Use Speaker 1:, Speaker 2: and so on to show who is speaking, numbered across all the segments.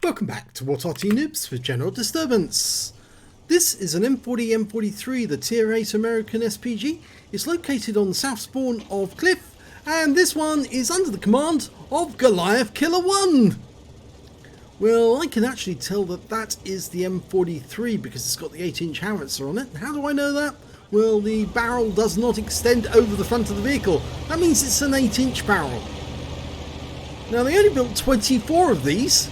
Speaker 1: Welcome back to What Arty Noobs for General Disturbance. This is an M40 M43, the Tier 8 American SPG. It's located on the south spawn of Cliff, and this one is under the command of Goliath Killer 1. Well, I can actually tell that that is the M43 because it's got the 8-inch howitzer on it. How do I know that? Well, the barrel does not extend over the front of the vehicle. That means it's an 8-inch barrel. Now, they only built 24 of these.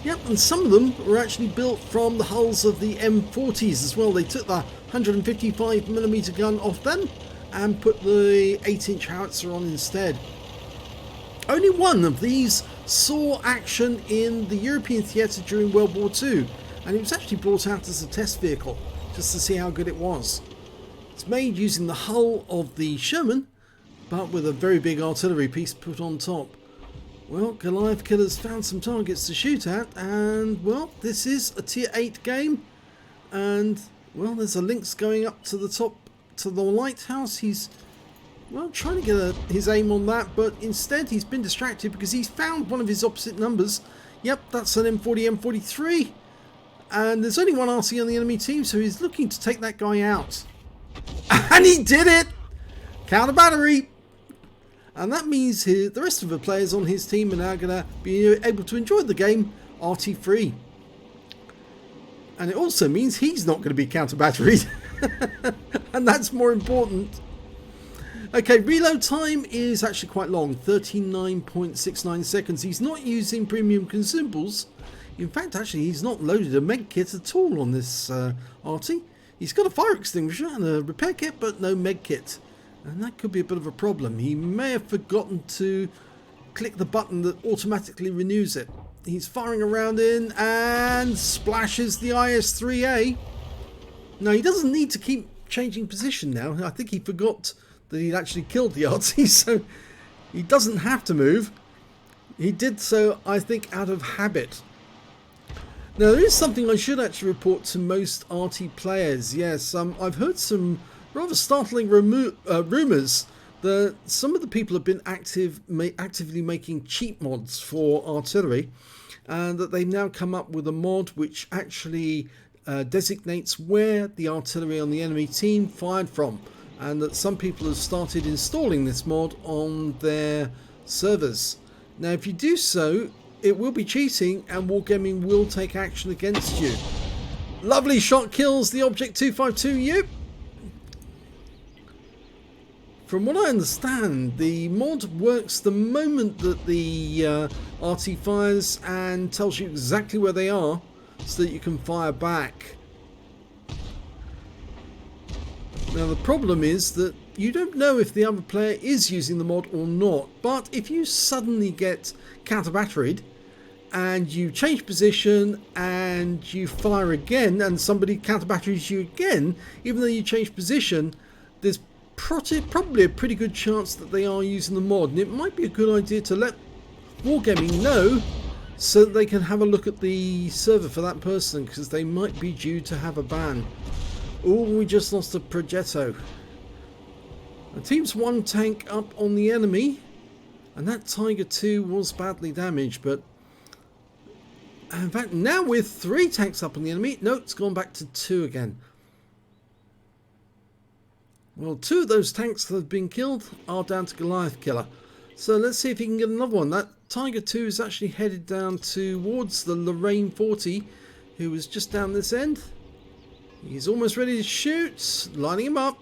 Speaker 1: Yep, and some of them were actually built from the hulls of the M40s as well. They took the 155mm gun off them and put the 8-inch howitzer on instead. Only one of these saw action in the European theatre during World War II, and it was actually brought out as a test vehicle just to see how good it was. It's made using the hull of the Sherman, but with a very big artillery piece put on top. Well, Goliath Killer's found some targets to shoot at, and well, this is a tier 8 game, and well, there's a Lynx going up to the top to the lighthouse. He's well trying to get his aim on that, but instead he's been distracted because he's found one of his opposite numbers. Yep, that's an M40 M43, and there's only one RC on the enemy team, so he's looking to take that guy out, and he did it. Counter battery. And that means the rest of the players on his team are now going to be able to enjoy the game Arty free. And it also means he's not going to be counter-batteried. And that's more important. Okay, reload time is actually quite long, 39.69 seconds. He's not using premium consumables. In fact, actually, he's not loaded a med kit at all on this Arty. He's got a fire extinguisher and a repair kit, but no med kit. And that could be a bit of a problem. He may have forgotten to click the button that automatically renews it. He's firing around in and splashes the IS-3A. Now, he doesn't need to keep changing position now. I think he forgot that he'd actually killed the Arty, so he doesn't have to move. He did so, I think, out of habit. Now, there is something I should actually report to most Arty players. Yes, I've heard some rather startling rumours that some of the people have been actively making cheat mods for artillery, and that they've now come up with a mod which actually designates where the artillery on the enemy team fired from, and that some people have started installing this mod on their servers. Now, if you do so, it will be cheating and Wargaming will take action against you. Lovely shot kills the Object 252U. From what I understand, the mod works the moment that the Arty fires and tells you exactly where they are so that you can fire back. Now, the problem is that you don't know if the other player is using the mod or not, but if you suddenly get counter-batteried and you change position and you fire again and somebody counter-batteries you again, even though you change position, there's probably a pretty good chance that they are using the mod, and it might be a good idea to let Wargaming know so that they can have a look at the server for that person, because they might be due to have a ban. Oh, we just lost a Progetto. The team's one tank up on the enemy, and that Tiger 2 was badly damaged, but in fact now with 3 tanks up on the enemy, no, it's gone back to 2 again. Well, 2 of those tanks that have been killed are down to Goliath Killer. So let's see if he can get another one. That Tiger 2 is actually headed down towards the Lorraine 40, who was just down this end. He's almost ready to shoot. Lining him up.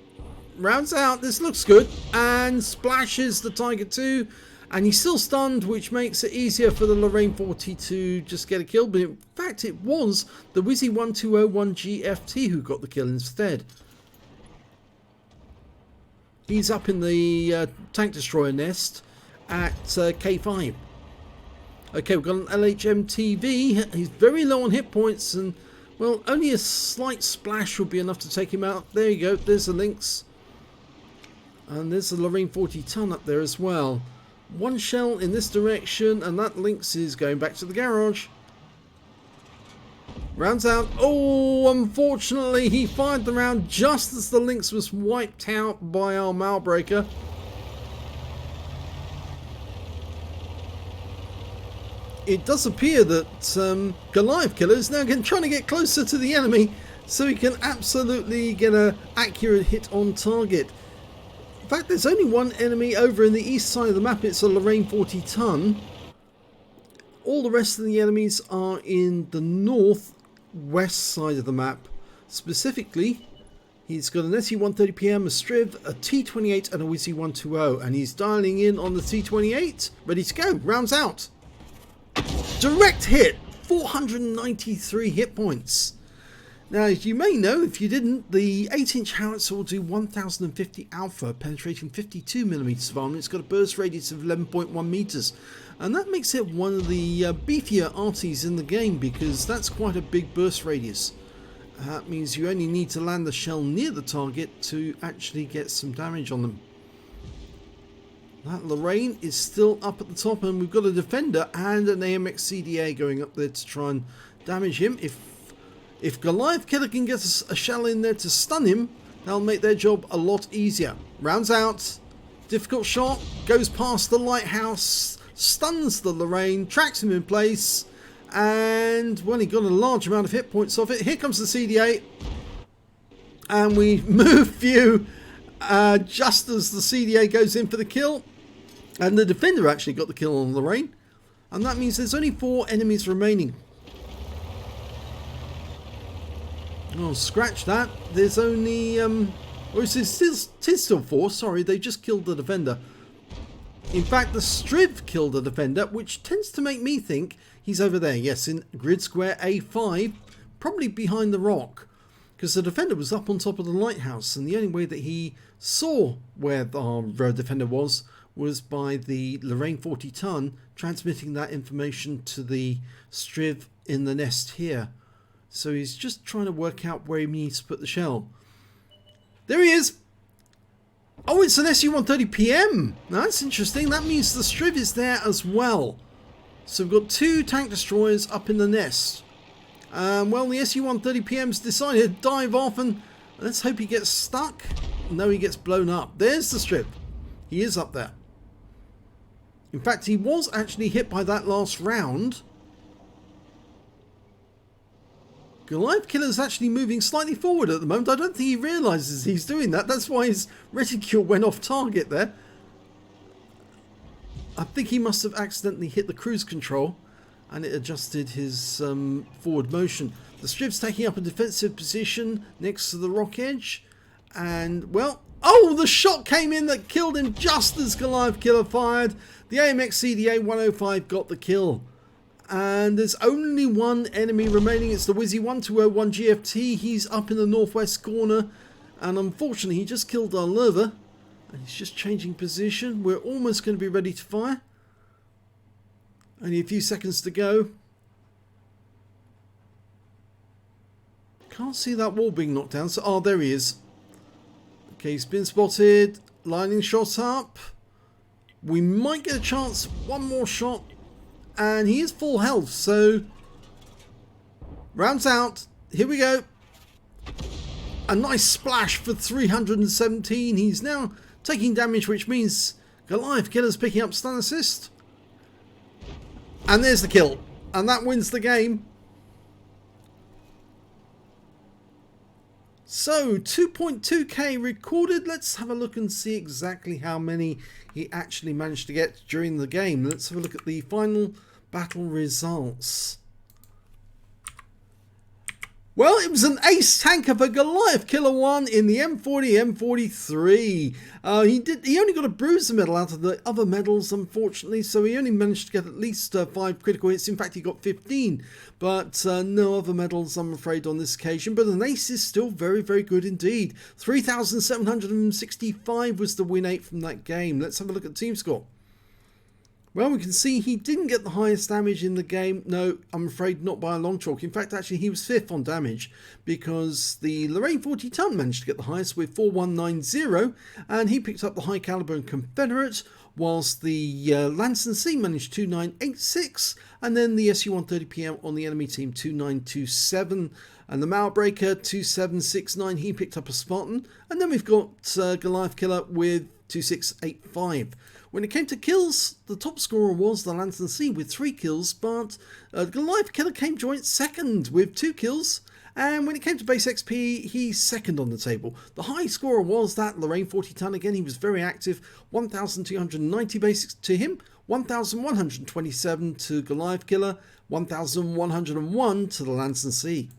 Speaker 1: Rounds out. This looks good. And splashes the Tiger 2. And he's still stunned, which makes it easier for the Lorraine 40 to just get a kill. But in fact, it was the Wizzy 1201 GFT who got the kill instead. He's up in the tank destroyer nest at K5. Okay, we've got an LHMTV. He's very low on hit points, and well, only a slight splash will be enough to take him out. There you go. There's the Lynx, and there's the Lorraine 40 ton up there as well. One shell in this direction, and that Lynx is going back to the garage. Rounds out. Oh, unfortunately, he fired the round just as the Lynx was wiped out by our Malbreaker. it does appear that Goliath Killer is now trying to get closer to the enemy so he can absolutely get an accurate hit on target. In fact, there's only one enemy over in the east side of the map. It's a M40 ton. All the rest of the enemies are in the northwest side of the map. Specifically, he's got an SE-130PM, a Striv, a T28 and a WZ-120, and he's dialing in on the T28. Ready to go. Rounds out. Direct hit. 493 hit points. Now, as you may know, if you didn't, the 8-inch howitzer will do 1050 alpha, penetrating 52mm of armor. It's got a burst radius of 11.1 meters, and that makes it one of the beefier Artys in the game, because that's quite a big burst radius. That means you only need to land the shell near the target to actually get some damage on them. That Lorraine is still up at the top, and we've got a defender and an AMX CDA going up there to try and damage him. If Goliath Killer can get a shell in there to stun him, that'll make their job a lot easier. Rounds out, difficult shot, goes past the lighthouse, stuns the Lorraine, tracks him in place, and well, he got a large amount of hit points off it. Here comes the CDA, and we move you just as the CDA goes in for the kill, and the defender actually got the kill on Lorraine, and that means there's only 4 enemies remaining. Oh, scratch that. There's only tis still 4. Sorry, they just killed the defender. In fact, the Striv killed the defender, which tends to make me think he's over there. Yes, in grid square A5, probably behind the rock, because the defender was up on top of the lighthouse, and the only way that he saw where the defender was by the Lorraine 40 ton transmitting that information to the Striv in the nest here. So he's just trying to work out where he needs to put the shell. There he is. Oh, it's an SU-130PM. Now, that's interesting. That means the Striv is there as well. So we've got 2 tank destroyers up in the nest. Well, the SU-130PM's decided to dive off, and let's hope he gets stuck. No, he gets blown up. There's the Striv. He is up there. In fact, he was actually hit by that last round. Goliath Killer is actually moving slightly forward at the moment. I don't think he realises he's doing that. That's why his reticule went off target there. I think he must have accidentally hit the cruise control and it adjusted his forward motion. The Striv's taking up a defensive position next to the rock edge. And, well, oh, the shot came in that killed him just as Goliath Killer fired. The AMX CDA 105 got the kill. And there's only one enemy remaining. It's the WZ-120 GFT. He's up in the northwest corner, and unfortunately he just killed our lurver, and he's just changing position. We're almost going to be ready to fire. Only a few seconds to go. Can't see that wall being knocked down. So, oh, there he is. Okay, he's been spotted. Lining shot up. We might get a chance. One more shot. And he is full health, so rounds out. Here we go. A nice splash for 317. He's now taking damage, which means Goliath Killer's picking up stun assist. And there's the kill. And that wins the game. So 2.2k recorded. Let's have a look and see exactly how many he actually managed to get during the game. Let's have a look at the final battle results. Well, it was an ace tanker for Goliath Killer 1 in the M40 M43. He only got a bruiser medal out of the other medals, unfortunately, so he only managed to get at least 5 critical hits. In fact, he got 15, but no other medals, I'm afraid, on this occasion. But an ace is still very, very good indeed. 3,765 was the win 8 from that game. Let's have a look at team score. Well, we can see he didn't get the highest damage in the game. No, I'm afraid not by a long chalk. In fact, actually, he was 5th on damage because the Lorraine 40 ton managed to get the highest with 4190, and he picked up the high caliber and Confederate, whilst the Lanson C managed 2986, and then the SU-130PM on the enemy team 2927. And the Malbreaker 2769, he picked up a Spartan. And then we've got Goliath Killer with 2685. When it came to kills, the top scorer was the Lantern C with 3 kills, but Goliath Killer came joint second with 2 kills. And when it came to base XP, he's second on the table. The high scorer was that Lorraine 40 ton. Again, he was very active. 1,290 basics to him, 1,127 to Goliath Killer, 1,101 to the Lantern C.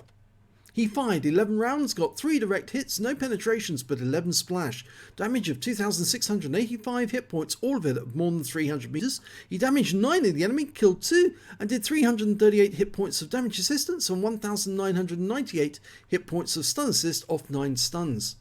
Speaker 1: He fired 11 rounds, got 3 direct hits, no penetrations but 11 splash. Damage of 2,685 hit points, all of it at more than 300 meters. He damaged 9 of the enemy, killed 2, and did 338 hit points of damage assistance and 1,998 hit points of stun assist off 9 stuns.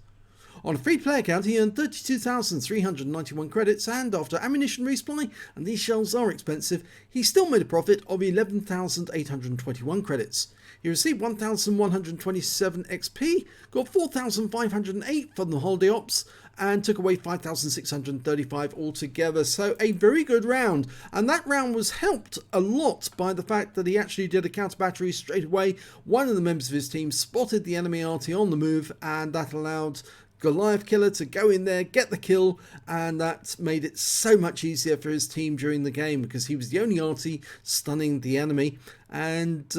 Speaker 1: On a free play account, he earned 32,391 credits, and after ammunition resupply, and these shells are expensive, he still made a profit of 11,821 credits. He received 1,127 XP, got 4,508 from the holiday ops, and took away 5,635 altogether. So a very good round, and that round was helped a lot by the fact that he actually did a counter battery straight away. One of the members of his team spotted the enemy Arty on the move, and that allowed Goliath Killer to go in there, get the kill, and that made it so much easier for his team during the game because he was the only Arty stunning the enemy, and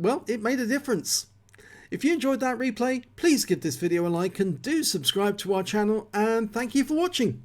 Speaker 1: well, it made a difference. If you enjoyed that replay, please give this video a like and do subscribe to our channel, and thank you for watching.